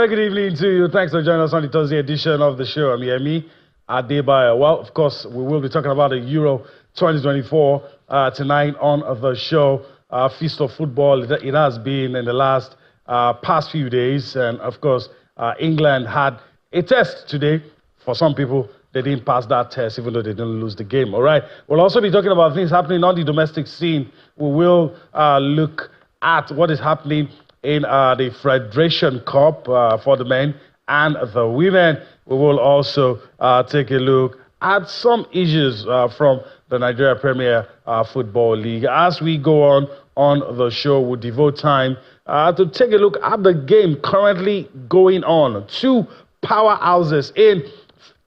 very good evening to you. Thanks for joining us on the Thursday edition of the show. I'm Yemi Adebayo. Well, of course, we will be talking about the Euro 2024 tonight on the show. Feast of football, it has been in the last past few days. And, of course, England had a test today. For some people, they didn't pass that test, even though they didn't lose the game. All right. We'll also be talking about things happening on the domestic scene. We will look at what is happening in the Federation Cup for the men and the women. We will also take a look at some issues from the Nigeria Premier Football League. As we go on the show, we'll devote time to take a look at the game currently going on. Two powerhouses in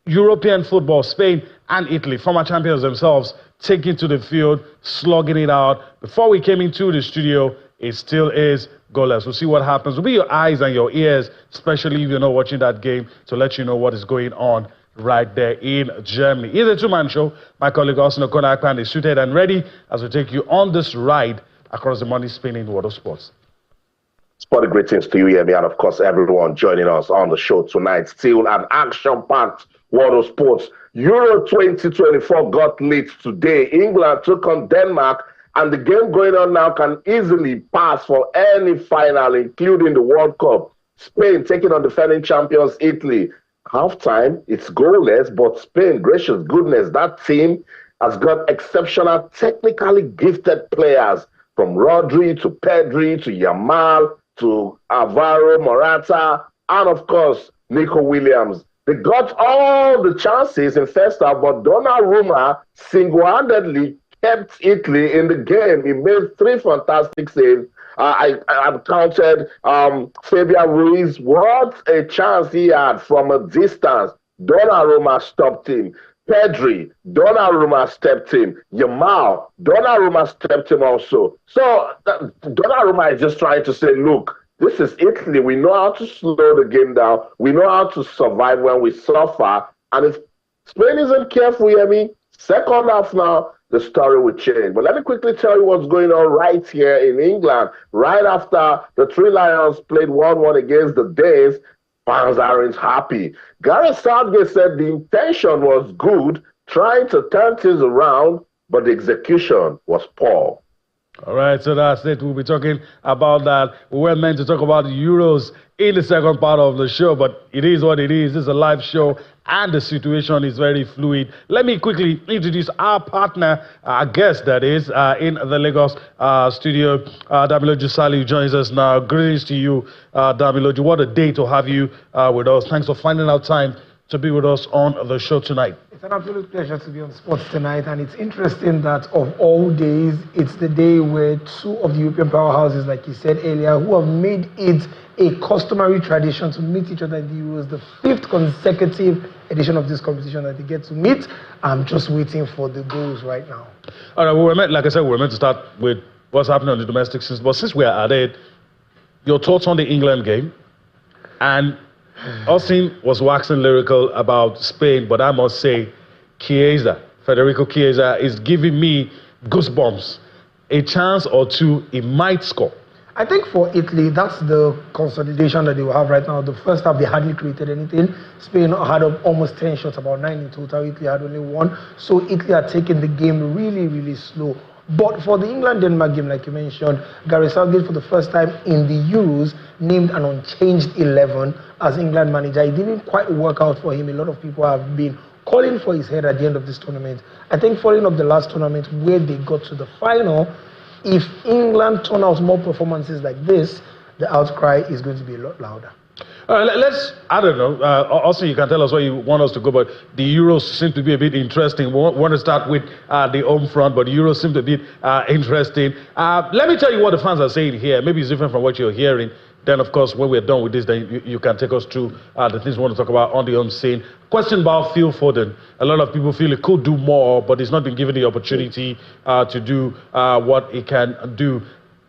European football, Spain and Italy, former champions themselves, taking to the field, slugging it out. Before we came into the studio, it still is goalless. We'll see what happens. We'll be your eyes and your ears, especially if you're not watching that game, to let you know what is going on right there in Germany. It's a two-man show. My colleague Austin Okonakpan is suited and ready as we take you on this ride across the money-spinning world of sports. Sporty greetings to you, Yemi, and of course everyone joining us on the show tonight. Still an action-packed world of sports. Euro 2024 got lit today. England took on Denmark, and the game going on now can easily pass for any final, including the World Cup. Spain taking on defending champions Italy. Halftime, it's goalless, but Spain, gracious goodness, that team has got exceptional, technically gifted players, from Rodri to Pedri to Yamal to Alvaro Morata, and of course, Nico Williams. They got all the chances in first half, but Donnarumma single-handedly kept Italy in the game. He made 3 fantastic saves. I've counted Fabian Ruiz. What a chance he had from a distance. Donnarumma stopped him. Pedri, Donnarumma stepped him. Yamal, Donnarumma stepped him also. So Donnarumma is just trying to say, look, this is Italy. We know how to slow the game down. We know how to survive when we suffer. And if Spain isn't careful, Yemi, second half now, the story will change. But let me quickly tell you what's going on right here in England. Right after the Three Lions played 1-1 against the Danes, fans aren't happy. Gareth Southgate said the intention was good, trying to turn things around, but the execution was poor. All right, so that's it. We'll be talking about that. We were meant to talk about the Euros in the second part of the show, but it is what it is. It's a live show, and the situation is very fluid. Let me quickly introduce our partner, our guest, that is, in the Lagos studio, Damiloju Sali, who joins us now. Greetings to you, Damiloju. What a day to have you with us. Thanks for finding out time to be with us on the show tonight. It's an absolute pleasure to be on Sports Tonight, and it's interesting that of all days, it's the day where two of the European powerhouses, like you said earlier, who have made it a customary tradition to meet each other in the Euros, the 5th consecutive edition of this competition that they get to meet. I'm just waiting for the goals right now. All right, like I said, we were meant to start with what's happening on the domestic scene, but since we are at it, your thoughts on the England game? And Austin was waxing lyrical about Spain, but I must say, Federico Chiesa is giving me goosebumps. A chance or two, he might score. I think for Italy, that's the consolidation that they will have right now. The first half, they hardly created anything. Spain had almost 10 shots, about 9 in total. Italy had only 1. So Italy are taking the game really, really slow. But for the England-Denmark game, like you mentioned, Gareth Southgate, for the first time in the Euros, named an unchanged 11 as England manager. It didn't quite work out for him. A lot of people have been calling for his head at the end of this tournament. I think following up the last tournament where they got to the final, if England turn out more performances like this, the outcry is going to be a lot louder. I don't know, also you can tell us where you want us to go, but the Euros seem to be a bit interesting. We want to start with the home front, but the Euros seem to be interesting. Let me tell you what the fans are saying here. Maybe it's different from what you're hearing. Then, of course, when we're done with this, then you can take us through the things we want to talk about on the home scene. Question about Phil Foden. A lot of people feel he could do more, but he's not been given the opportunity to do what he can do.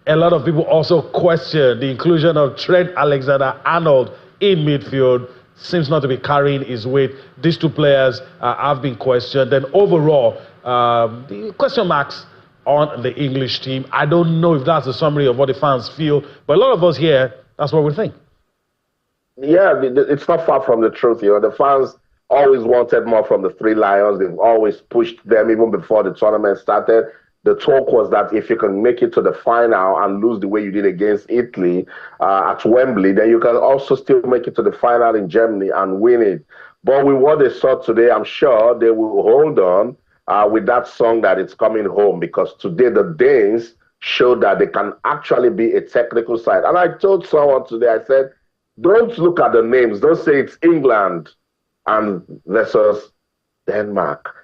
A lot of people also question the inclusion of Trent Alexander-Arnold in midfield. Seems not to be carrying his weight. These two players have been questioned. Then overall, the question marks on the English team. I don't know if that's a summary of what the fans feel, but a lot of us here, that's what we think. Yeah, it's not far from the truth. The fans always wanted more from the Three Lions. They've always pushed them even before the tournament started. The talk was that if you can make it to the final and lose the way you did against Italy at Wembley, then you can also still make it to the final in Germany and win it. But with what they saw today, I'm sure they will hold on with that song that it's coming home, because today the Danes showed that they can actually be a technical side. And I told someone today, I said, don't look at the names. Don't say it's England and versus Denmark.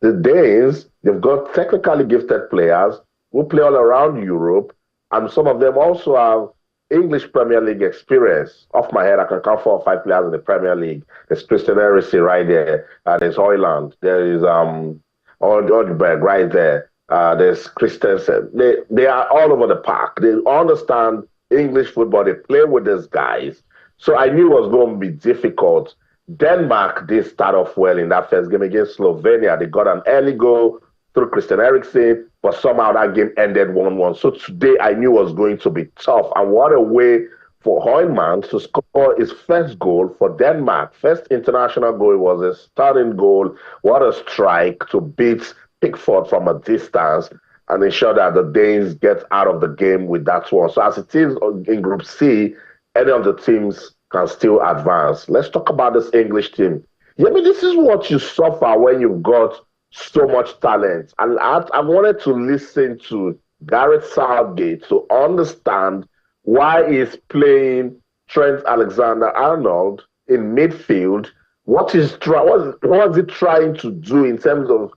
The Danes, they've got technically gifted players who play all around Europe, and some of them also have English Premier League experience. Off my head, I can count 4 or 5 players in the Premier League. There's Christian Eriksen right there. There's Højlund. There is Odberg right there. There's Christensen. They are all over the park. They understand English football. They play with these guys. So I knew it was going to be difficult. Denmark did start off well in that first game against Slovenia. They got an early goal through Christian Eriksen, but somehow that game ended 1-1. So today I knew it was going to be tough. And what a way for Højlund to score his first goal for Denmark. First international goal. It was a starting goal. What a strike to beat Pickford from a distance and ensure that the Danes get out of the game with that one. So as it is in Group C, any of the teams can still advance. Let's talk about this English team. Yeah, I mean, this is what you suffer when you've got so much talent. And I wanted to listen to Gareth Southgate to understand why he's playing Trent Alexander-Arnold in midfield. What is he trying to do in terms of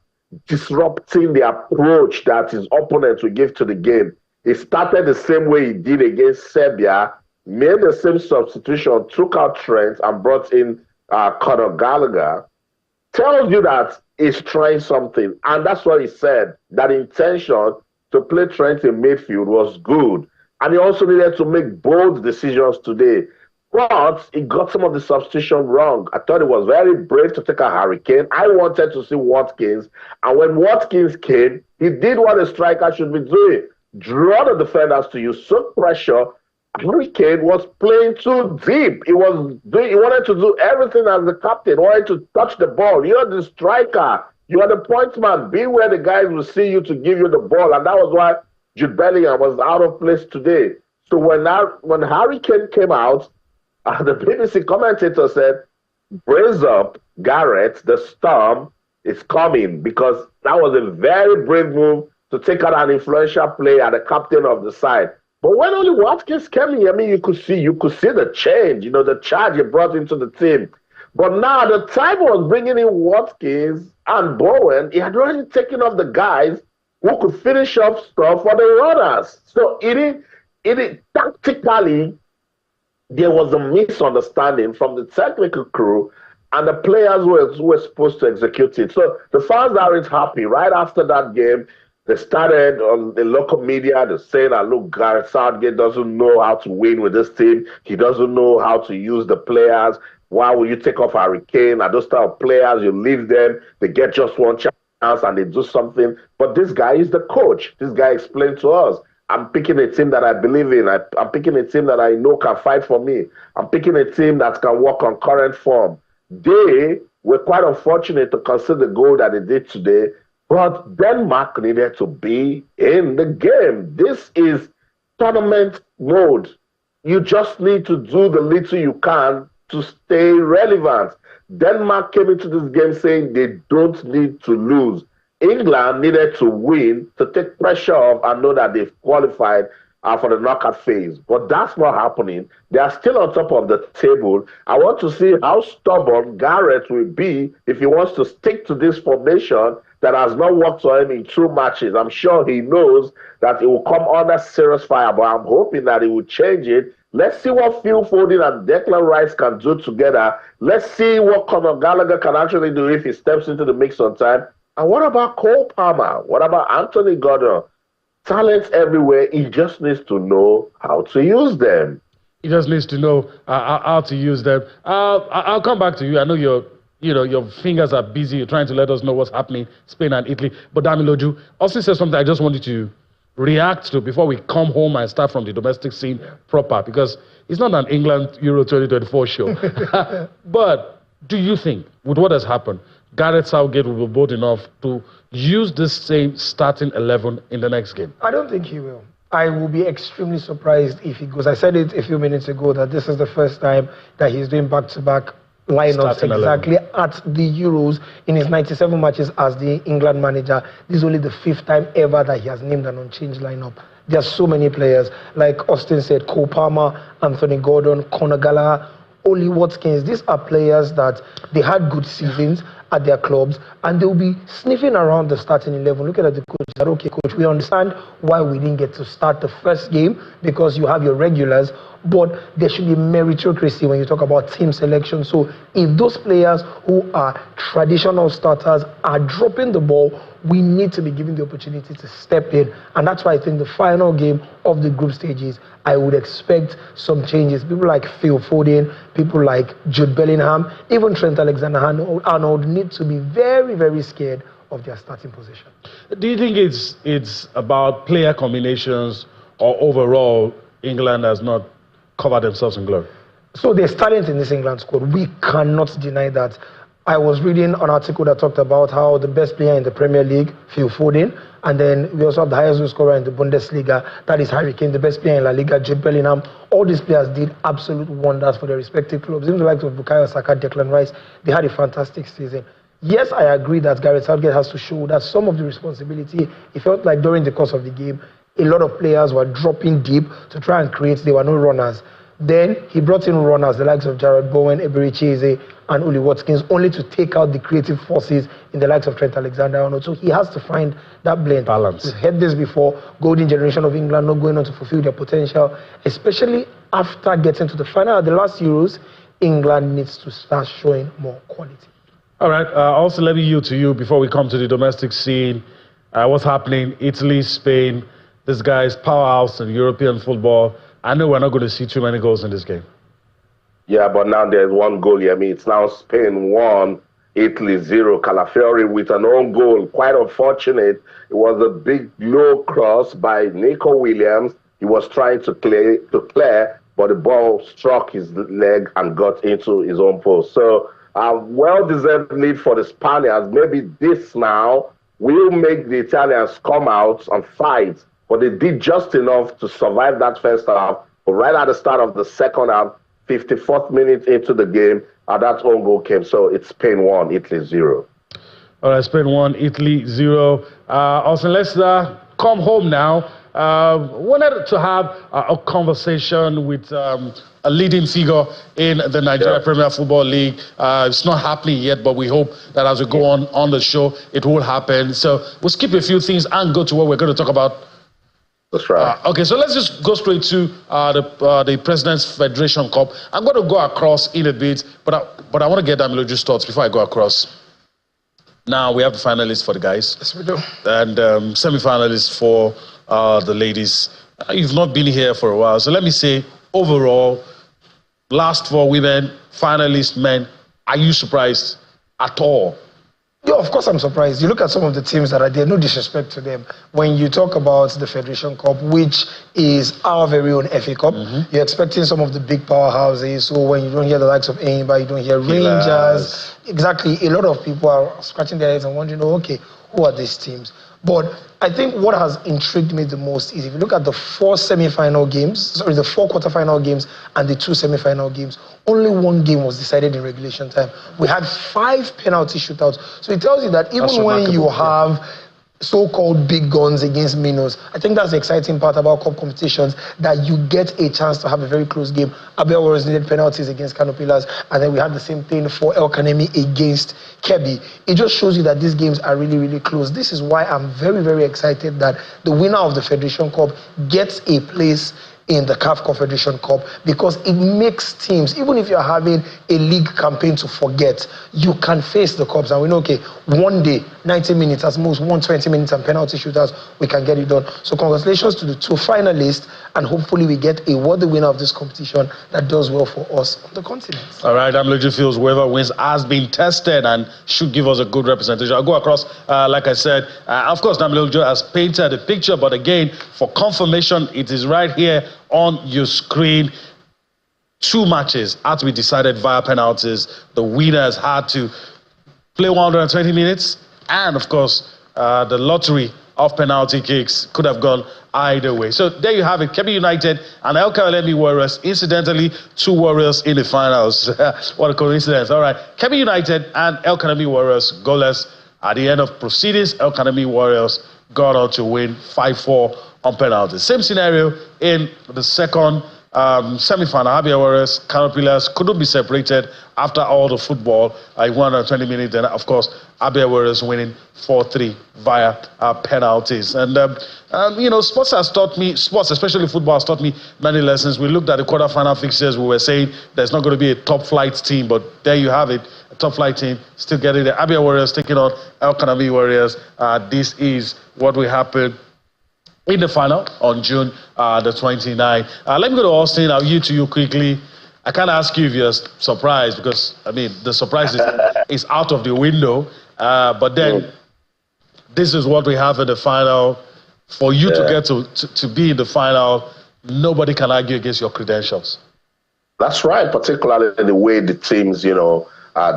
disrupting the approach that his opponent will give to the game? He started the same way he did against Serbia, made the same substitution, took out Trent and brought in Conor Gallagher. Tells you that he's trying something. And that's what he said, that intention to play Trent in midfield was good. And he also needed to make bold decisions today. But he got some of the substitution wrong. I thought it was very brave to take a Harry Kane. I wanted to see Watkins. And when Watkins came, he did what a striker should be doing. Draw the defenders to use some pressure. Harry Kane was playing too deep. He wanted to do everything as the captain, wanted to touch the ball. You're the striker. You are the point man. Be where the guys will see you to give you the ball. And that was why Jude Bellingham was out of place today. So when Harry Kane came out, the BBC commentator said, brace up, Gareth, the storm is coming, because that was a very brave move to take out an influential player, the captain of the side. But when only Watkins came in, I mean, you could see the change, the charge he brought into the team. But now the time was bringing in Watkins and Bowen. He had already taken off the guys who could finish off stuff for the runners. So it tactically, there was a misunderstanding from the technical crew and the players who were supposed to execute it. So the fans aren't happy. Right after that game, they started on the local media, they're saying that, look, Gareth Southgate doesn't know how to win with this team. He doesn't know how to use the players. Why will you take off Harry Kane? And those type of players, you leave them, they get just one chance and they do something. But this guy is the coach. This guy explained to us, I'm picking a team that I believe in. I'm picking a team that I know can fight for me. I'm picking a team that can work on current form. They were quite unfortunate to concede the goal that they did today, but Denmark needed to be in the game. This is tournament mode. You just need to do the little you can to stay relevant. Denmark came into this game saying they don't need to lose. England needed to win to take pressure off and know that they've qualified for the knockout phase. But that's not happening. They are still on top of the table. I want to see how stubborn Gareth will be if he wants to stick to this formation that has not worked for him in 2 matches. I'm sure he knows that it will come under serious fire, but I'm hoping that he will change it. Let's see what Phil Foden and Declan Rice can do together. Let's see what Conor Gallagher can actually do if he steps into the mix on time. And what about Cole Palmer? What about Anthony Gordon? Talents everywhere. He just needs to know how to use them. He just needs to know how to use them. I'll come back to you. I know your fingers are busy. You're trying to let us know what's happening, Spain and Italy. But Damiloju, Austin said something I just wanted to react to before we come home and start from the domestic scene proper? Because it's not an England Euro 2024 show. But do you think, with what has happened, Gareth Southgate will be bold enough to use this same starting 11 in the next game? I don't think he will. I will be extremely surprised if he goes. I said it a few minutes ago that this is the first time that he's doing back-to-back lineups exactly at the Euros in his 97 matches as the England manager. This is only the 5th time ever that he has named an unchanged lineup. There are so many players, like Austin said, Cole Palmer, Anthony Gordon, Conor Gallagher, Oli Watkins. These are players that they had good seasons at their clubs, and they'll be sniffing around the starting 11, looking at the coach, that, okay, coach, we understand why we didn't get to start the first game because you have your regulars, but there should be meritocracy when you talk about team selection. So if those players who are traditional starters are dropping the ball, we need to be given the opportunity to step in. And that's why I think the final game of the group stages, I would expect some changes. People like Phil Foden, people like Jude Bellingham, even Trent Alexander-Arnold need to be very, very scared of their starting position. Do you think it's about player combinations, or overall England has not covered themselves in glory? So there's talent in this England squad. We cannot deny that. I was reading an article that talked about how the best player in the Premier League, Phil Foden, and then we also have the highest goal scorer in the Bundesliga, that is Harry Kane, the best player in La Liga, Jude Bellingham. All these players did absolute wonders for their respective clubs. Even the likes of Bukayo Saka, Declan Rice, they had a fantastic season. Yes, I agree that Gareth Southgate has to show that some of the responsibility, it felt like during the course of the game, a lot of players were dropping deep to try and create. There were no runners. Then he brought in runners, the likes of Jared Bowen, Eberechi and Oli Watkins, only to take out the creative forces in the likes of Trent Alexander-Arnold. So he has to find that blend. Balance. We've heard this before, golden generation of England not going on to fulfill their potential, especially after getting to the final of the last Euros. England needs to start showing more quality. All right, also let me yield to you before we come to the domestic scene. What's happening? Italy, Spain, this guy's powerhouse in European football. I know we're not going to see too many goals in this game. Yeah, but now there's one goal here. I mean, it's now Spain 1, Italy 0. Calafiori with an own goal. Quite unfortunate. It was a big low cross by Nico Williams. He was trying to clear, but the ball struck his leg and got into his own post. So, well-deserved lead for the Spaniards. Maybe this now will make the Italians come out and fight. But they did just enough to survive that first half. But right at the start of the second half, 54th minute into the game, that own goal came. So it's Spain 1, Italy 0. All right, Spain 1, Italy 0. Also, let's come home now. Wanted to have a conversation with a leading figure in the Nigeria Premier Football League. It's not happening yet, but we hope that as we go on the show, it will happen. So we'll skip a few things and go to what we're going to talk about. That's right. Okay, so let's just go straight to the President's Federation Cup. I'm going to go across in a bit, but I want to get Damiloju's thoughts before I go across. Now we have the finalists for the guys. Yes, we do. And semi-finalists for the ladies. You've not been here for a while, so let me say, overall, last 4 women, finalists men, are you surprised at all? Yeah, of course I'm surprised. You look at some of the teams that are there, no disrespect to them. When you talk about the Federation Cup, which is our very own FA Cup, you're expecting some of the big powerhouses. So when you don't hear the likes of Enyimba, you don't hear Rangers. Exactly. A lot of people are scratching their heads and wondering, oh, okay, who are these teams? But I think what has intrigued me the most is if you look at the 4 semi-final games, the 4 quarter-final games and the 2 semi-final games, only 1 game was decided in regulation time. We had 5 penalty shootouts. So it tells you that even when you have so-called big guns against minnows, I think that's the exciting part about cup competitions, that you get a chance to have a very close game. Abel Warriors needed penalties against Kano Pillars, and then we had the same thing for El Kanemi against Kebbi. It just shows you that these games are really, really close. This is why I'm very, very excited that the winner of the Federation Cup gets a place in the CAF Confederation Cup, because it makes teams, even if you're having a league campaign to forget, you can face the Cups. And we know, okay, one day, 90 minutes, at most 120 minutes and penalty shootouts, we can get it done. So congratulations to the 2 finalists, and hopefully we get a worthy winner of this competition that does well for us on the continent. All right, Amloju feels whoever wins has been tested and should give us a good representation. I'll go across, like I said, of course, Amloju has painted a picture, but again, for confirmation, it is right here on your screen. 2 matches had to be decided via penalties. The winners had to play 120 minutes, and of course, the lottery of penalty kicks could have gone either way. So there you have it, Kebbi United and El Kalemi Warriors. Incidentally, 2 Warriors in the finals. What a coincidence. All right, Kebbi United and El Kalemi Warriors goalless at the end of proceedings. El Kalemi Warriors got on to win 5-4 on penalties. Same scenario in the second semi-final. Abia Warriors, Caterpillars couldn't be separated after all the football. 120 minutes, and of course, Abia Warriors winning 4-3 via penalties. And you know, sports, especially football, has taught me many lessons. We looked at the quarterfinal fixtures. We were saying there's not going to be a top-flight team, but there you have it. A top-flight team still getting there. Abia Warriors taking on El Kanami Warriors. This is what will happen in the final on June the 29th. Let me go to Austin. I'll yield to you quickly. I can't ask you if you're surprised, because, I mean, the surprise is out of the window. But then this is what we have in the final. For you to get to be in the final, nobody can argue against your credentials. That's right, particularly the way the teams, you know,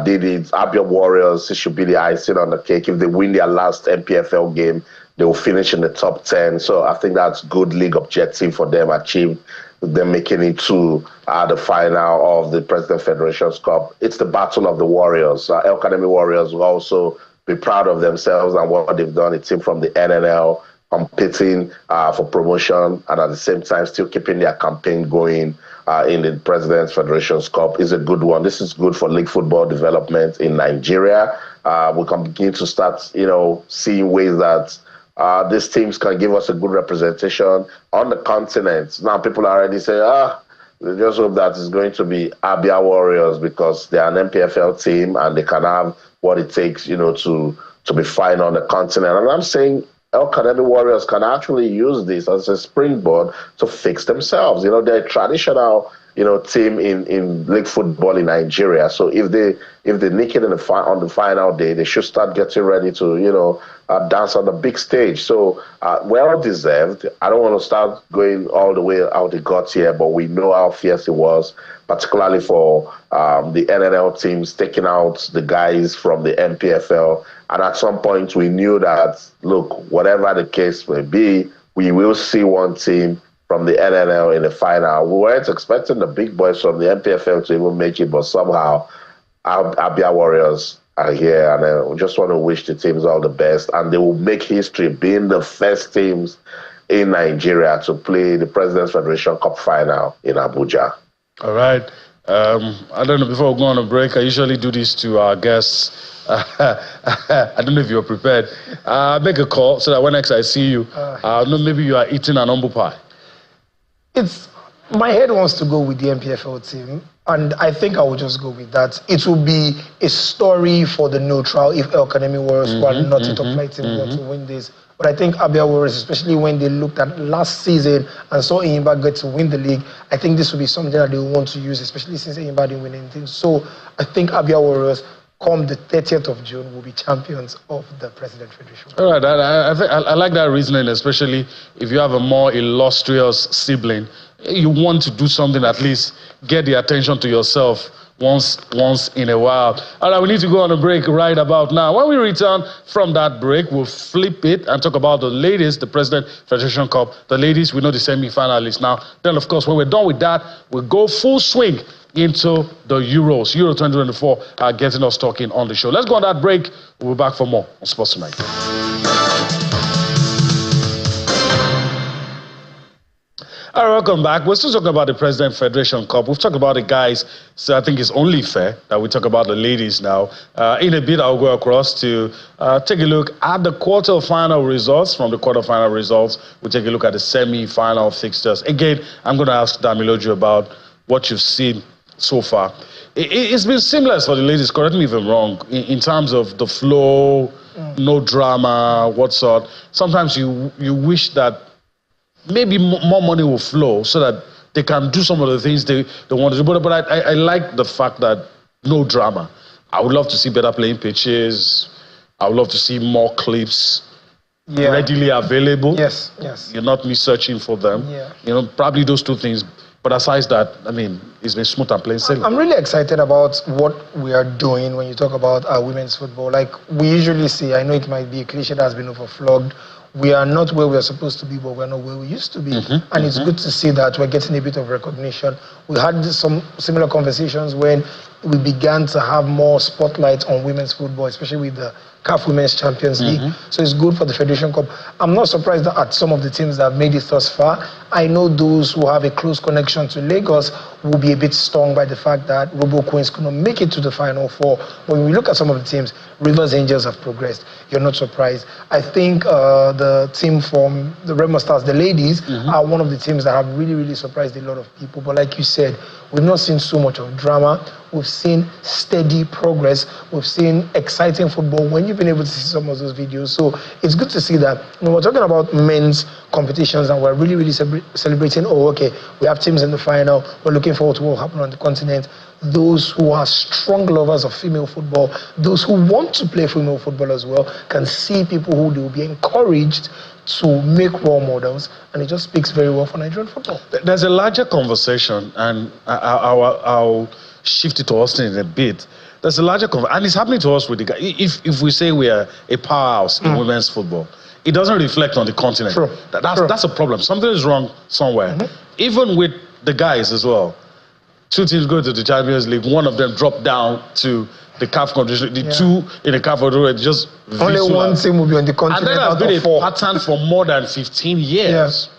did it. Abia Warriors, it should be the icing on the cake. If they win their last NPFL game, they will finish in the top 10. So I think that's good league objective for them achieved, them making it to the final of the President Federation's Cup. It's the battle of the Warriors. El Academy Warriors will also be proud of themselves and what they've done. A team from the NNL competing for promotion and at the same time still keeping their campaign going in the President's Federation's Cup is a good one. This is good for league football development in Nigeria. We can begin to start, you know, seeing ways that these teams can give us a good representation on the continent. Now people are already saying, they just hope that it's going to be Abia Warriors because they're an NPFL team and they can have what it takes, you know, to be fine on the continent. And I'm saying El Academy Warriors can actually use this as a springboard to fix themselves. You know, they're a traditional, you know, team in league football in Nigeria. So if they nick it on the final day, they should start getting ready to, you know, dance on the big stage. So well deserved. I don't want to start going all the way how they got here, but we know how fierce it was, particularly for the NNL teams taking out the guys from the NPFL. And at some point, we knew that, look, whatever the case may be, we will see one team from the NNL in the final. We weren't expecting the big boys from the NPFL to even make it, but somehow Abia Warriors are here, and I just want to wish the teams all the best, and they will make history being the first teams in Nigeria to play the President's Federation Cup final in Abuja. All right. I don't know, before we go on a break, I usually do this to our guests. I don't know if you're prepared. Make a call so that when next I see you, know maybe you are eating an humble pie. My head wants to go with the NPFL team, and I think I will just go with that. It will be a story for the neutral if El Academy Warriors, who are not a top-flight team, want to win this. But I think Abia Warriors, especially when they looked at last season and saw Enyimba get to win the league, I think this will be something that they will want to use, especially since Enyimba didn't win anything. So I think Abia Warriors, come the 30th of June, will be champions of the President Federation. All right, I like that reasoning, especially if you have a more illustrious sibling. You want to do something, at least get the attention to yourself once in a while. All right, we need to go on a break right about now. When we return from that break, we'll flip it and talk about the ladies, the President Federation Cup. The ladies, we know the semi-finalists now. Then, of course, when we're done with that, we'll go full swing into the Euros. Euro 2024 are getting us talking on the show. Let's go on that break. We'll be back for more on Sports Tonight. All right, welcome back. We're still talking about the President Federation Cup. We've talked about the guys, so I think it's only fair that we talk about the ladies now. In a bit, I'll go across to take a look at the quarter-final results. From the quarter-final results, we'll take a look at the semi-final fixtures. Again, I'm going to ask Damiloju about what you've seen so far. It's been seamless for the ladies, correct me if I'm wrong, in terms of the flow, no drama, what sort. Sometimes you wish that maybe more money will flow so that they can do some of the things they want to do. But I like the fact that no drama. I would love to see better playing pitches. I would love to see more clips readily available. Yes, yes. You're not me searching for them. Yeah. You know, probably those two things. But aside that, I mean, it's been smooth and plain sailing. I'm really excited about what we are doing when you talk about our women's football. Like we usually say, I know it might be a cliche that has been overflogged. We are not where we are supposed to be, but we're not where we used to be. And it's good to see that we're getting a bit of recognition. We had some similar conversations when we began to have more spotlight on women's football, especially with the CAF Women's Champions League. So it's good for the Federation Cup. I'm not surprised that at some of the teams that have made it thus far, I know those who have a close connection to Lagos will be a bit stung by the fact that Robo Queens could not make it to the Final Four. When we look at some of the teams, Rivers Angels have progressed. You're not surprised. I think the team from the Remo Stars, the ladies, are one of the teams that have really, really surprised a lot of people. But like you said, we've not seen so much of drama. We've seen steady progress. We've seen exciting football when you've been able to see some of those videos. So it's good to see that when we're talking about men's competitions and we're really, really celebrating, oh, okay, we have teams in the final. We're looking forward to what will happen on the continent. Those who are strong lovers of female football, those who want to play female football as well, can see people who they will be encouraged to make role models, and it just speaks very well for Nigerian football. There's a larger conversation, and I'll shift it to Austin in a bit. There's a larger conversation, and it's happening to us with the guys. If we say we are a powerhouse in women's football, it doesn't reflect on the continent. True. That's a problem. Something is wrong somewhere. Even with the guys as well. Two teams go to the Champions League. One of them dropped down to the CAF competition. The two in the CAF competition just only one team will be on the continent. And that has been a pattern for more than 15 years. Yes.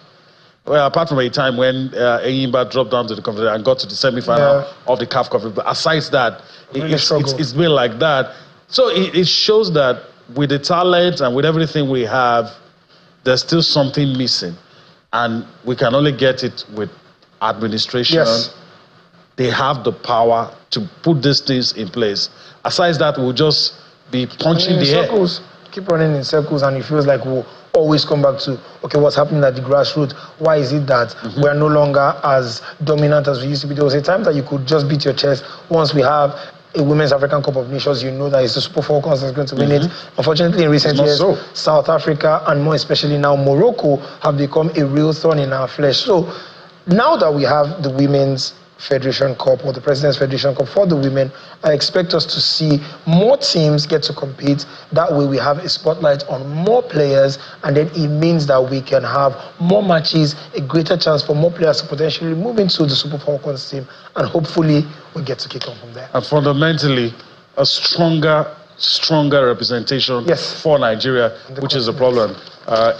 Well, apart from a time when Enyimba dropped down to the competition and got to the semi-final of the CAF competition. But aside that, it's been like that. So it shows that with the talent and with everything we have, there's still something missing. And we can only get it with administration. Yes. They have the power to put these things in place. Aside that, we'll just be punching the circles. Keep running in circles, and it feels like we'll always come back to, okay, what's happening at the grassroots? Why is it that we're no longer as dominant as we used to be? There was a time that you could just beat your chest. Once we have a Women's African Cup of Nations, you know that it's the Super Falcons that's going to win it. Unfortunately, in recent years, South Africa, and more especially now Morocco, have become a real thorn in our flesh. So now that we have the Women's Federation Cup or the President's Federation Cup for the women, I expect us to see more teams get to compete. That way we have a spotlight on more players, and then it means that we can have more matches, a greater chance for more players to potentially move into the Super Falcons team, and hopefully we get to kick on from there. And fundamentally, a stronger representation for Nigeria, which is a problem.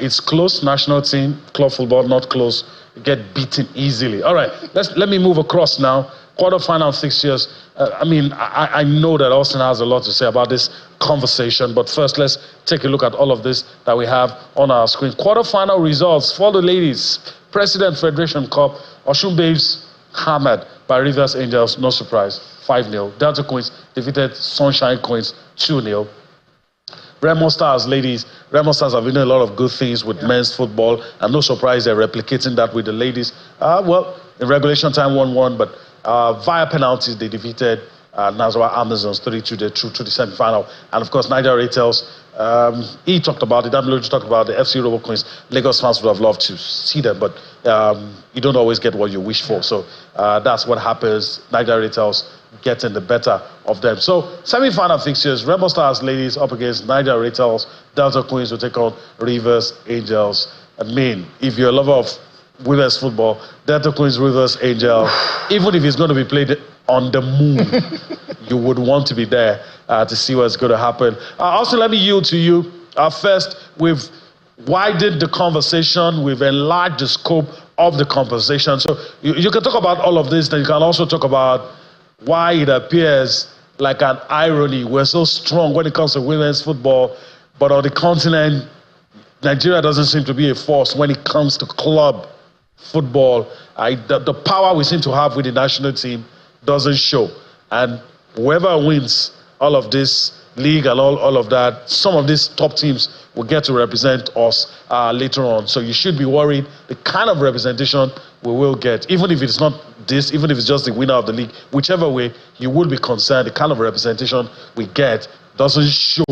It's close national team, club football, not close. Get beaten easily. All right, let me move across now. Quarterfinal fixtures. I know that Austin has a lot to say about this conversation, but first let's take a look at all of this that we have on our screen. Quarterfinal results for the ladies. President Federation Cup. Osun Babes hammered by Rivers Angels, no surprise, 5-0. Delta Queens defeated Sunshine Queens 2-0. Remo Stars, ladies. Remo Stars have been doing a lot of good things with men's football, and no surprise they're replicating that with the ladies. Well, in regulation time 1-1, but via penalties they defeated Nazwa Amazons 3-2. They're through to the semi-final. And of course, Niger Raitels, he talked about it, Damiloju talked about the FC Robo Queens. Lagos fans would have loved to see them, but you don't always get what you wish for. So that's what happens. Niger Raitels getting the better of them. So semi-final fixtures, Remo Stars ladies up against Niger Raitels. Delta Queens will take on Rivers Angels. I mean, if you're a lover of women's football, Delta Queens, Rivers Angel, even if it's going to be played on the moon, you would want to be there to see what's going to happen. Also, let me yield to you. First, we've widened the conversation, we've enlarged the scope of the compensation. So you can talk about all of this, then you can also talk about why it appears like an irony. We're so strong when it comes to women's football, but on the continent, Nigeria doesn't seem to be a force when it comes to club football. The power we seem to have with the national team doesn't show. And whoever wins all of this league and all of that, some of these top teams will get to represent us later on. So you should be worried the kind of representation we will get, even if it's not this, even if it's just the winner of the league, whichever way, you will be concerned the kind of representation we get doesn't show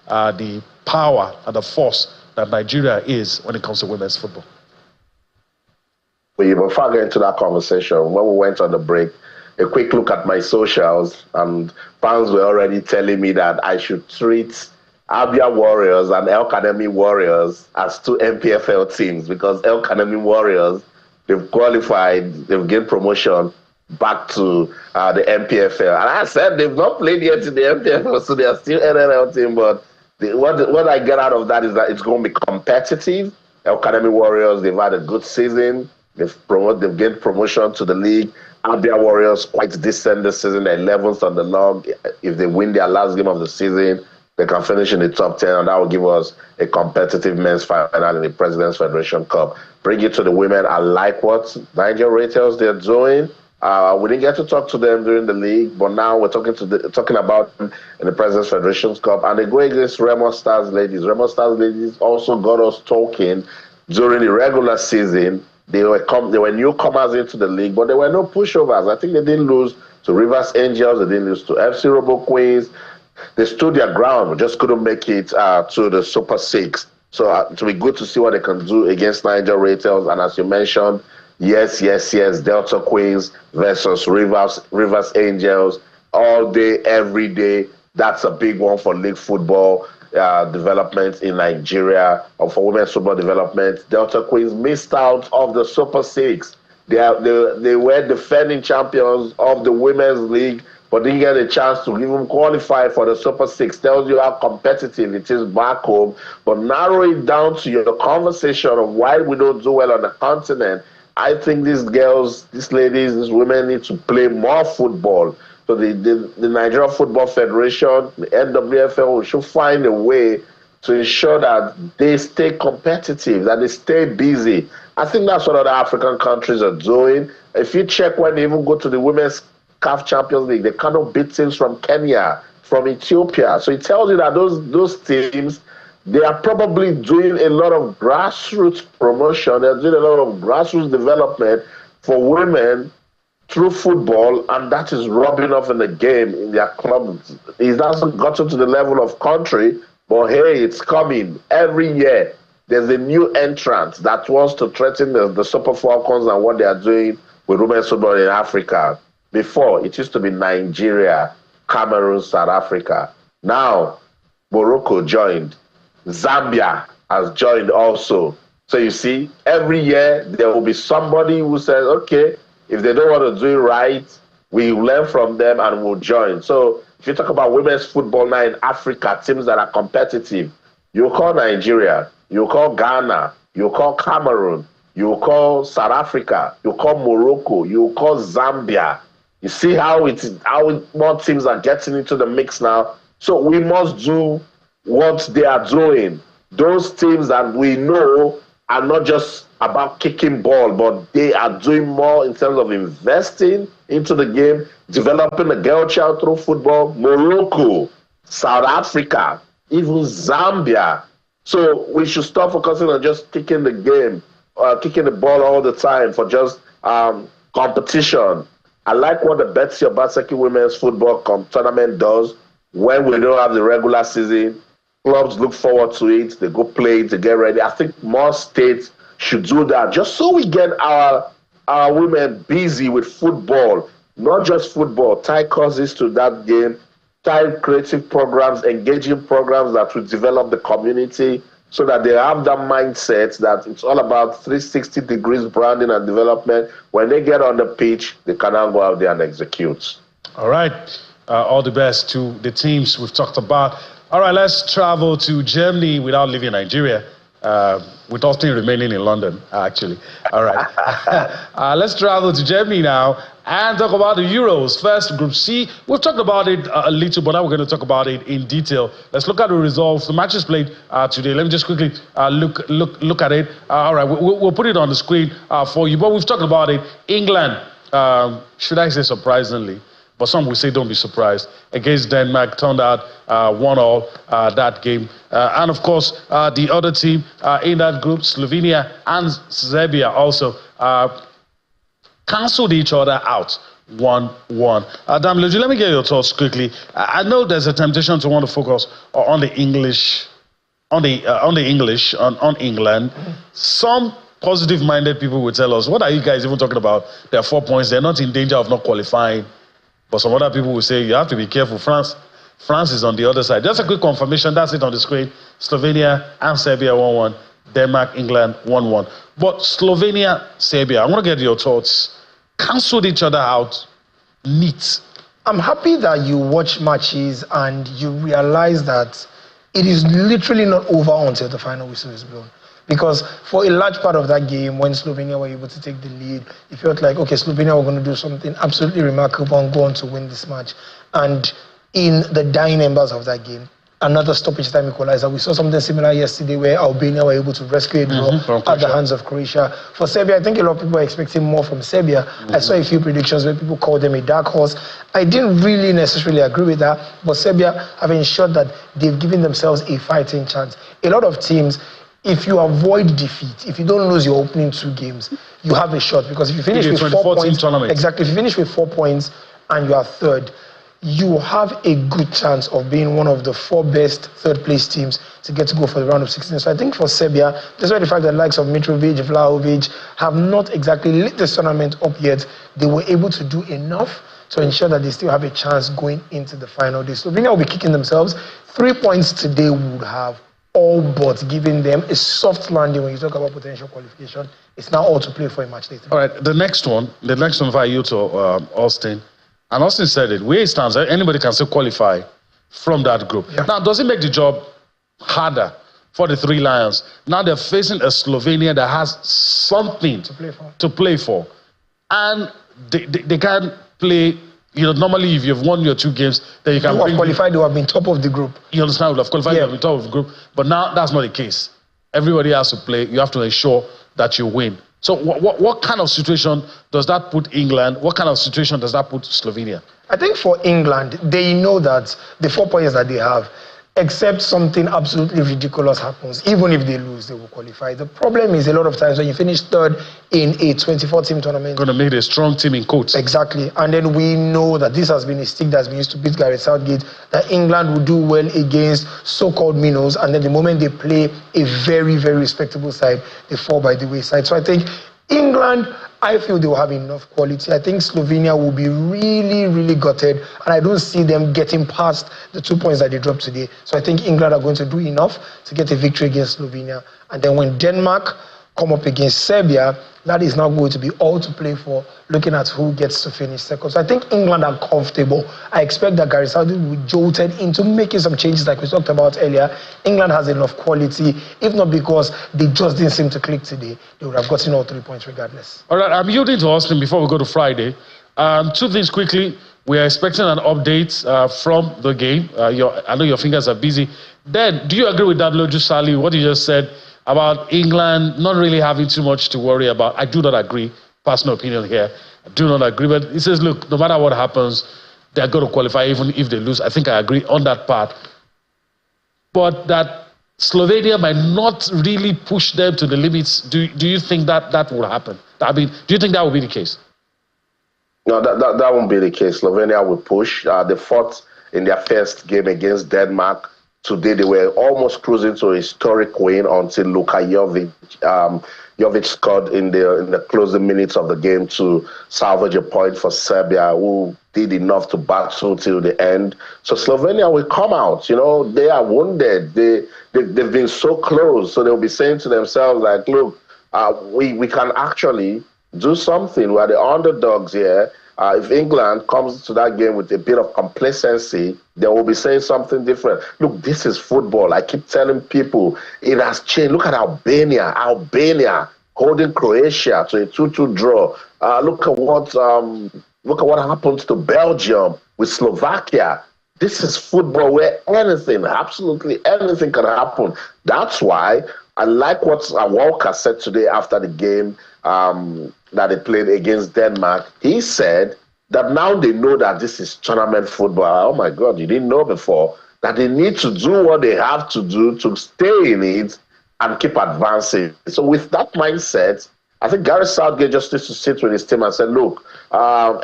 the power and the force that Nigeria is when it comes to women's football. Before I get into that conversation, when we went on the break, a quick look at my socials, and fans were already telling me that I should treat Abia Warriors and El Kanemi Warriors as two NPFL teams, because El Kanemi Warriors, they've qualified, they've gained promotion back to the NPFL. And I said they've not played yet in the NPFL, so they are still NNL team. But what I get out of that is that it's going to be competitive. El Kanemi Warriors, they've had a good season. They've gained promotion to the league. Abia Warriors, quite decent this season. They're 11th on the log. If they win their last game of the season, they can finish in the top 10, and that will give us a competitive men's final in the President's Federation Cup. Bring it to the women. I like what Niger Raiders they're doing. We didn't get to talk to them during the league, but now we're talking about them in the President's Federation Cup, and they go against Remo Stars ladies. Remo Stars ladies also got us talking during the regular season. They were newcomers into the league, but there were no pushovers. I think they didn't lose to Rivers Angels. They didn't lose to FC Robo Queens. They stood their ground, just couldn't make it to the Super 6. So it will be good to see what they can do against Niger Raiders. And as you mentioned, yes, Delta Queens versus Rivers Angels, all day, every day. That's a big one for league football development in Nigeria, or for women's football development. Delta Queens missed out of the Super 6. They were defending champions of the women's league, but didn't get a chance to even qualify for the Super 6. Tells you how competitive it is back home. But narrow it down to your conversation of why we don't do well on the continent. I think these girls, these ladies, these women need to play more football. So the Nigeria Football Federation, the NPFL, should find a way to ensure that they stay competitive, that they stay busy. I think that's what other African countries are doing. If you check when they even go to the Women's CAF Champions League, they cannot beat teams from Kenya, from Ethiopia. So it tells you that those teams, they are probably doing a lot of grassroots promotion. They're doing a lot of grassroots development for women through football, and that is rubbing off in the game in their clubs. It hasn't gotten to the level of country, but hey, it's coming. Every year, there's a new entrant that wants to threaten the Super Falcons and what they are doing with women's football in Africa. Before, it used to be Nigeria, Cameroon, South Africa. Now, Morocco joined. Zambia has joined also. So you see, every year, there will be somebody who says, okay, if they don't want to do it right, we learn from them and we'll join. So if you talk about women's football now in Africa, teams that are competitive, you call Nigeria, you call Ghana, you call Cameroon, you call South Africa, you call Morocco, you call Zambia. You see how more teams are getting into the mix now. So we must do what they are doing. Those teams that we know are not just about kicking ball, but they are doing more in terms of investing into the game, developing the girl child through football. Morocco, South Africa, even Zambia. So we should stop focusing on just kicking the game, kicking the ball all the time for just competition. I like what the Betsy Obaseki Women's Football Tournament does when we don't have the regular season. Clubs look forward to it. They go play it, they get ready. I think more states should do that, just so we get our women busy with football, not just football. Tie causes to that game, tie creative programs, engaging programs that will develop the community, so that they have that mindset that it's all about 360 degrees branding and development. When they get on the pitch, they can now go out there and execute. All right. All the best to the teams we've talked about. All right, let's travel to Germany without leaving Nigeria. with Austin remaining in London, actually. All right. Let's travel to Germany now and talk about the Euros. First, Group C. We've talked about it a little, but now we're going to talk about it in detail. Let's look at the results. The matches played today. Let me just quickly look at it. All right, we'll put it on the screen for you. But we've talked about it. England, should I say surprisingly, but some will say don't be surprised, against Denmark, turned out 1-1 that game. And of course, the other team in that group, Slovenia and Serbia, also cancelled each other out 1-1. Damloju, let me get your thoughts quickly. I know there's a temptation to want to focus on the English, on England. Some positive-minded people will tell us, what are you guys even talking about? There are 4 points. They're not in danger of not qualifying. But some other people will say, you have to be careful. France is on the other side. Just a quick confirmation. That's it on the screen. Slovenia and Serbia 1-1. Denmark, England 1-1. But Slovenia, Serbia, I want to get your thoughts. Cancelled each other out. Neat. I'm happy that you watch matches and you realize that it is literally not over until the final whistle is blown. Because for a large part of that game, when Slovenia were able to take the lead, it felt like, okay, Slovenia were going to do something absolutely remarkable and go on to win this match. And in the dying embers of that game, another stoppage time equalizer. We saw something similar yesterday where Albania were able to rescue a draw at the hands of Croatia. For Serbia, I think a lot of people are expecting more from Serbia. I saw a few predictions where people called them a dark horse. I didn't really necessarily agree with that, but Serbia have ensured that they've given themselves a fighting chance. A lot of teams, if you avoid defeat, if you don't lose your opening 2 games, you have a shot. Because if you finish with 4 points, exactly, if you finish with 4 points and you are third, you have a good chance of being one of the 4 best third-place teams to get to go for the round of 16. So I think for Serbia, despite the fact that the likes of Mitrovic, Vlahovic have not exactly lit this tournament up yet, they were able to do enough to ensure that they still have a chance going into the final day. Slovenia will be kicking themselves. 3 points today would have all but giving them a soft landing when you talk about potential qualification. It's now all to play for a match later. All right, the next one for you to Austin. And Austin said it, where it stands, anybody can still qualify from that group. Yeah. Now, does it make the job harder for the 3 Lions? Now they're facing a Slovenia that has something to play for. And they can't play, normally if you've won your 2 games, then you can have qualified, you have been top of the group. You understand, you have qualified, you have been top of the group. But now that's not the case. Everybody has to play. You have to ensure that you win. So what kind of situation does that put England? What kind of situation does that put Slovenia? I think for England, they know that the 4 points that they have, except something absolutely ridiculous happens, even if they lose, they will qualify. The problem is a lot of times when you finish third in a 24-team tournament, going to make a strong team in quotes. Exactly. And then we know that this has been a stick that's been used to beat Gareth Southgate, that England will do well against so-called minnows, and then the moment they play a very, very respectable side, they fall by the wayside. So I think England, I feel they will have enough quality. I think Slovenia will be really, really gutted, and I don't see them getting past the 2 points that they dropped today. So I think England are going to do enough to get a victory against Slovenia. And then when Denmark come up against Serbia, that is now going to be all to play for, looking at who gets to finish second. So I think England are comfortable. I expect that Gareth Southgate will be jolted into making some changes like we talked about earlier. England has enough quality, if not because they just didn't seem to click today, they would have gotten all 3 points regardless. All right, I'm yielding to Austin before we go to Friday. 2 things quickly. We are expecting an update from the game. I know your fingers are busy. Then, do you agree with that, Loju Sali, what you just said about England not really having too much to worry about? I do not agree. Personal opinion here. I do not agree. But he says, look, no matter what happens, they're going to qualify even if they lose. I think I agree on that part. But that Slovenia might not really push them to the limits. Do you think that will happen? I mean, do you think that will be the case? No, that won't be the case. Slovenia will push. They fought in their first game against Denmark. Today, they were almost cruising to a historic win until Luka Jovic scored in the closing minutes of the game to salvage a point for Serbia, who did enough to battle till the end. So Slovenia will come out. They are wounded. They've been so close. So they'll be saying to themselves, like, look, we can actually do something. We're the underdogs here. If England comes to that game with a bit of complacency, they will be saying something different. Look, this is football. I keep telling people it has changed. Look at Albania holding Croatia to a 2-2 draw. Look at what happened to Belgium with Slovakia. This is football where anything, absolutely anything can happen. That's why I like what Walker said today after the game that they played against Denmark. He said that now they know that this is tournament football. Oh my God, you didn't know before that they need to do what they have to do to stay in it and keep advancing. So with that mindset, I think Gareth Southgate just needs to sit with his team and say, look,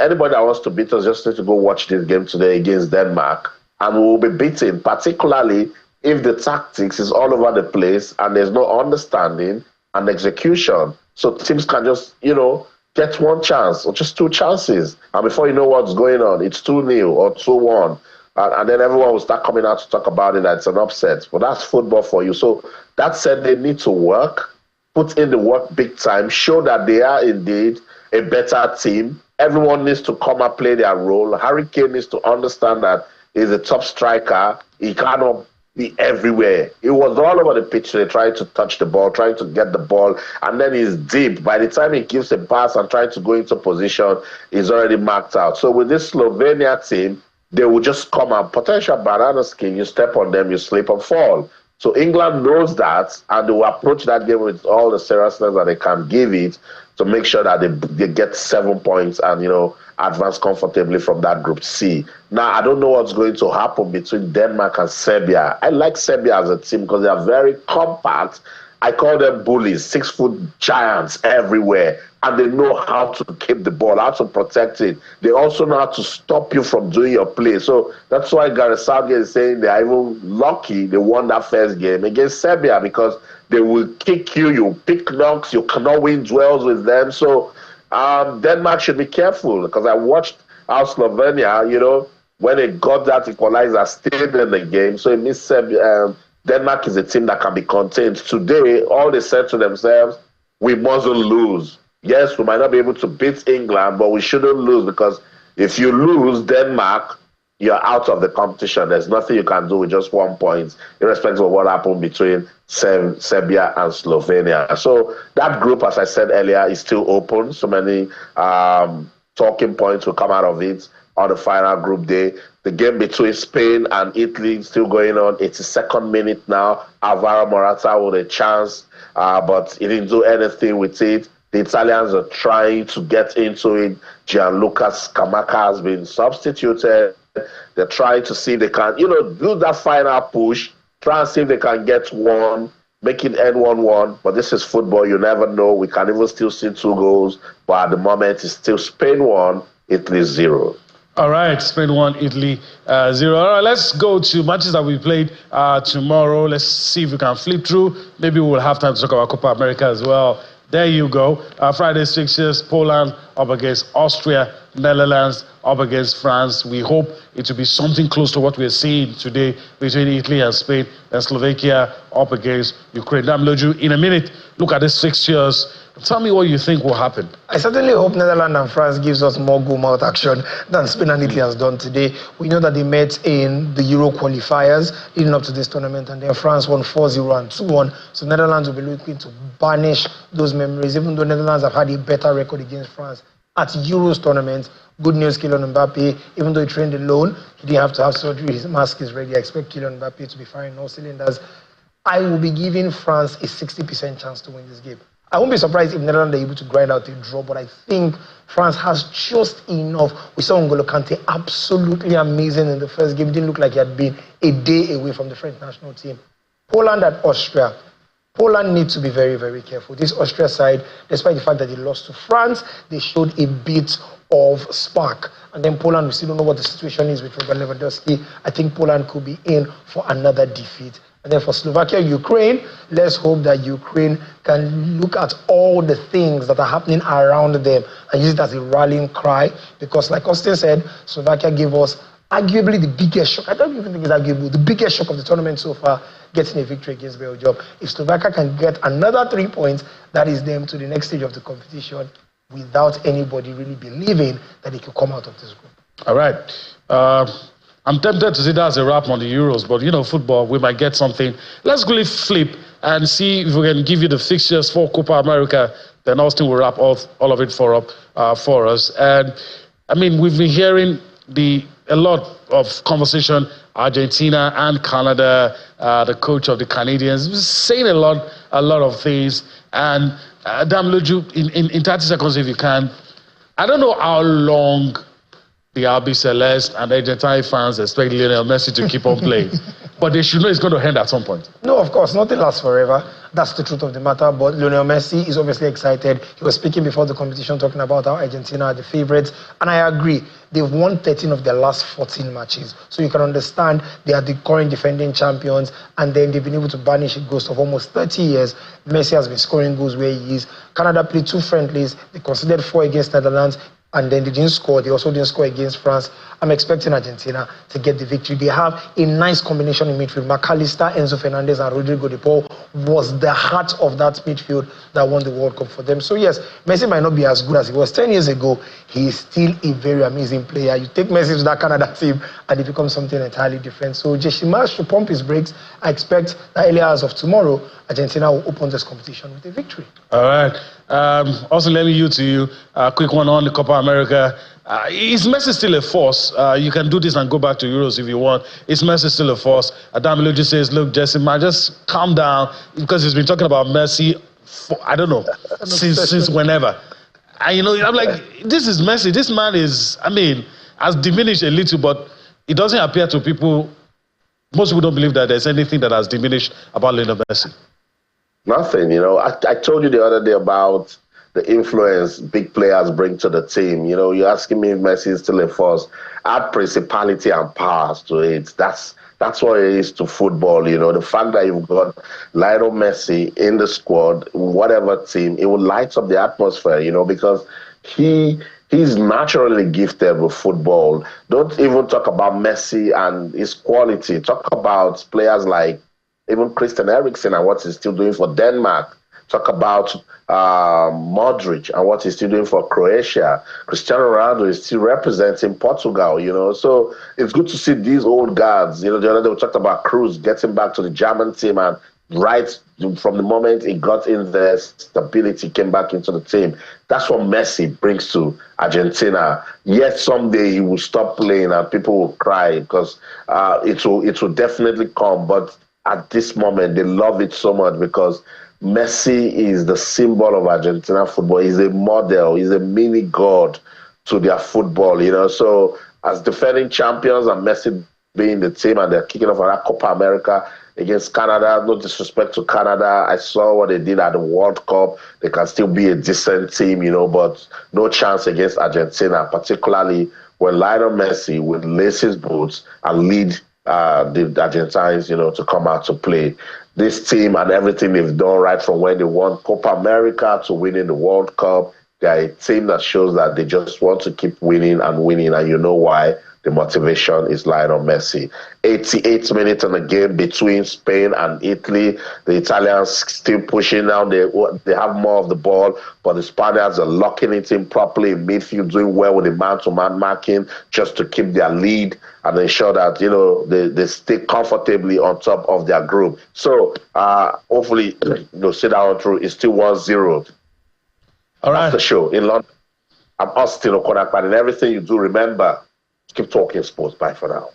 anybody that wants to beat us just needs to go watch this game today against Denmark, and we will be beaten, particularly if the tactics is all over the place and there's no understanding and execution. So teams can just, get one chance or just two chances. And before you know what's going on, it's 2-0 or 2-1. And then everyone will start coming out to talk about it that it's an upset. But that's football for you. So that said, they need to work, put in the work big time, show that they are indeed a better team. Everyone needs to come and play their role. Harry Kane needs to understand that he's a top striker. He cannot be everywhere. He was all over the pitch. They tried to touch the ball, trying to get the ball, and then he's deep. By the time he gives a pass and tries to go into position, he's already marked out. So with this Slovenia team, they will just come and potential banana skin. You step on them, you slip and fall. So England knows that, and they will approach that game with all the seriousness that they can give it to make sure that they get 7 points and, advance comfortably from that Group C. Now, I don't know what's going to happen between Denmark and Serbia. I like Serbia as a team because they are very compact. I call them bullies, 6-foot giants everywhere, and they know how to keep the ball, how to protect it. They also know how to stop you from doing your play. So that's why Gareth Southgate is saying they are even lucky they won that first game against Serbia, because they will kick you, you pick knocks, you cannot win duels with them. So Denmark should be careful, because I watched how Slovenia, when they got that equalizer, stayed in the game. So it means Denmark is a team that can be contained. Today, all they said to themselves, we mustn't lose. Yes, we might not be able to beat England, but we shouldn't lose, because if you lose Denmark, you're out of the competition. There's nothing you can do with just 1 point, irrespective of what happened between Serbia and Slovenia. So that group, as I said earlier, is still open. So many talking points will come out of it on the final group day. The game between Spain and Italy is still going on. It's the second minute now. Alvaro Morata with a chance, but he didn't do anything with it. The Italians are trying to get into it. Gianluca Scamacca has been substituted. They're trying to see if they can, do that final push, try and see if they can get one, make it end 1-1. But this is football. You never know. We can even still see 2 goals. But at the moment, it's still Spain 1, Italy 0. All right, Spain 1, Italy 0. All right, let's go to matches that we played tomorrow. Let's see if we can flip through. Maybe we'll have time to talk about Copa America as well. There you go. Friday fixtures, Poland up against Austria, Netherlands up against France. We hope it will be something close to what we're seeing today between Italy and Spain, and Slovakia up against Ukraine. Damloju, in a minute, look at these fixtures. Tell me what you think will happen. I certainly hope Netherlands and France gives us more goal-mouth action than Spain and Italy has done today. We know that they met in the Euro qualifiers leading up to this tournament, and then France won 4-0 and 2-1. So Netherlands will be looking to banish those memories, even though Netherlands have had a better record against France at Euros tournaments. Good news, Kylian Mbappe, even though he trained alone, he didn't have to have surgery. His mask is ready. I expect Kylian Mbappe to be firing all cylinders. I will be giving France a 60% chance to win this game. I won't be surprised if Netherlands are able to grind out a draw, but I think France has just enough. We saw N'Golo Kante absolutely amazing in the first game. It didn't look like he had been a day away from the French national team. Poland and Austria. Poland needs to be very, very careful. This Austria side, despite the fact that they lost to France, they showed a bit of spark. And then Poland, we still don't know what the situation is with Robert Lewandowski. I think Poland could be in for another defeat. And then for Slovakia, Ukraine, let's hope that Ukraine can look at all the things that are happening around them and use it as a rallying cry. Because like Austin said, Slovakia gave us arguably the biggest shock. I don't even think it's arguable. The biggest shock of the tournament so far, getting a victory against Belgium. If Slovakia can get another 3 points, that is them to the next stage of the competition. without anybody really believing that he could come out of this group. All right. I'm tempted to say that's a wrap on the Euros, but, you know, football, we might get something. Let's really flip and see if we can give you the fixtures for Copa America. Then Austin will wrap all of it for us. And, I mean, we've been hearing a lot of conversation, Argentina and Canada, the coach of the Canadians, saying a lot of things. And Damiloju, in 30 seconds, if you can, I don't know how long the Albi Celeste and Argentine fans expect Lionel Messi to keep on playing, but they should know it's going to end at some point. No, of course, nothing lasts forever. That's the truth of the matter. But Lionel Messi is obviously excited. He was speaking before the competition, talking about how Argentina are the favorites. And I agree. They've won 13 of their last 14 matches. So you can understand they are the current defending champions. And then they've been able to banish a ghost of almost 30 years. Messi has been scoring goals where he is. Canada played 2 friendlies. They conceded 4 against Netherlands. And then they didn't score. They also didn't score against France. I'm expecting Argentina to get the victory. They have a nice combination in midfield. McAllister, Enzo Fernandez, and Rodrigo de Paul was the heart of that midfield that won the World Cup for them. So yes, Messi might not be as good as he was 10 years ago. He is still a very amazing player. You take Messi to that Canada team, and it becomes something entirely different. So Jeshima should pump his brakes. I expect that early hours of tomorrow, Argentina will open this competition with a victory. All right. Also, let me yield to you. Quick one on the Copa America. Is Messi still a force? You can do this and go back to Euros if you want. Is Messi still a force? Damiloju says, look, Jessima, just calm down, because he's been talking about Messi for, I don't know, since whenever. And, you know, I'm like, this is Messi. This man is, I mean, has diminished a little, but it doesn't appear to people, most people don't believe that there's anything that has diminished about Lionel Messi. Nothing, you know. I told you the other day about the influence big players bring to the team. You know, you're asking me if Messi is still a force. Add principality and powers to it. That's what it is to football, you know. The fact that you've got Lionel Messi in the squad, whatever team, it will light up the atmosphere, you know, because he's naturally gifted with football. Don't even talk about Messi and his quality. Talk about players like even Christian Eriksen and what he's still doing for Denmark. Talk about Modric and what he's still doing for Croatia. Cristiano Ronaldo is still representing Portugal, you know. So it's good to see these old guards. You know, the other day we talked about Cruz getting back to the German team, and right from the moment he got in there, stability came back into the team. That's what Messi brings to Argentina. Yet someday he will stop playing and people will cry, because it will definitely come. But at this moment, they love it so much because Messi is the symbol of Argentina football. He's a model. He's a mini god to their football, you know. So as defending champions and Messi being the team, and they're kicking off at Copa America against Canada, no disrespect to Canada. I saw what they did at the World Cup. They can still be a decent team, you know, but no chance against Argentina, particularly when Lionel Messi will lace his boots and lead the Argentines, you know, to come out to play. This team and everything they've done right from when they won Copa America to winning the World Cup, they're a team that shows that they just want to keep winning, and you know why. The motivation is Lionel Messi. 88 minutes in the game between Spain and Italy. The Italians still pushing down. They have more of the ball, but the Spaniards are locking it in properly in midfield, doing well with the man-to-man marking just to keep their lead and ensure that, you know, they stay comfortably on top of their group. So hopefully, you know, see that on through. It's still 1-0. All right. That's the show in London. I'm Austin Okonakpan, and everything you do, remember, keep talking sports. Bye for now.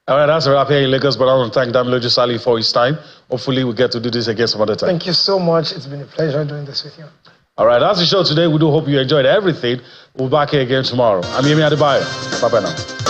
All right, that's a wrap here in Lagos, but I want to thank Damiloju Sali for his time. Hopefully, we get to do this again some other time. Thank you so much. It's been a pleasure doing this with you. All right, that's the show today. We do hope you enjoyed everything. We'll be back here again tomorrow. I'm Yemi Adebayo. Bye-bye now.